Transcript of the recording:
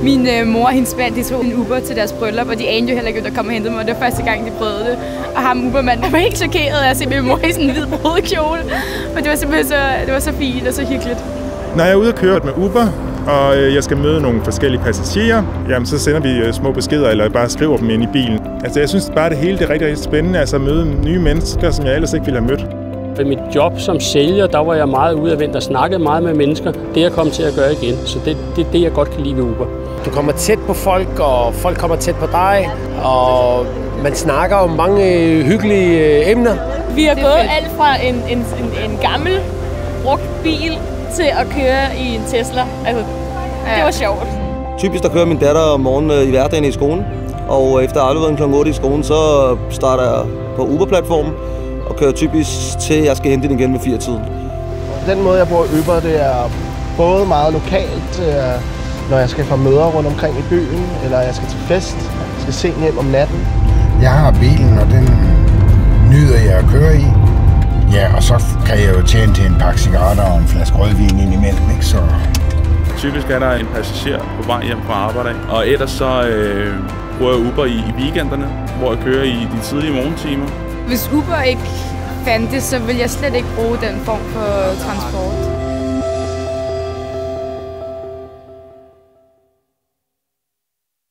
Min mor og hendes mand, de tog en Uber til deres bryllup, og de anede jo heller ikke, at der kom og hentede mig. Det var første gang, de prøvede det. Og ham Ubermanden var helt chokeret af at se min mor i sådan en hvid brudekjole. Og det var simpelthen så fint og så hyggeligt. Når jeg er ude og køre med Uber, og jeg skal møde nogle forskellige passagerer, jamen så sender vi små beskeder, eller bare skriver dem ind i bilen. Altså jeg synes bare, det hele det er rigtig, rigtig spændende, altså at møde nye mennesker, som jeg ellers ikke ville have mødt. Ved mit job som sælger, der var jeg meget udadvendt og snakkede meget med mennesker. Det jeg kom til at gøre igen, så det er det, jeg godt kan lide ved Uber. Du kommer tæt på folk, og folk kommer tæt på dig, og man snakker om mange hyggelige emner. Vi har gået alt fra en gammel brugt bil til at køre i en Tesla. Altså, det var sjovt. Typisk der kører min datter om morgenen i hverdagen i skolen, og efter afleveringen kl. 8 i skolen, så starter jeg på Uber-platformen og kører typisk til, jeg skal hente den igen ved 4-tiden. Den måde, jeg bruger Uber, det er både meget lokalt, når jeg skal få møder rundt omkring i byen, eller jeg skal til fest, skal sent hjem om natten. Jeg har bilen, og den nyder jeg at køre i. Ja, og så kan jeg jo tjene til en pakke cigaretter og en flaske rødvin indimellem, ikke? Så typisk er der en passager på vej hjem fra arbejde, og ellers så bruger jeg Uber i weekenderne, hvor jeg kører i de tidlige morgentimer. Hvis Uber ikke fandtes, så ville jeg slet ikke bruge den form for transport.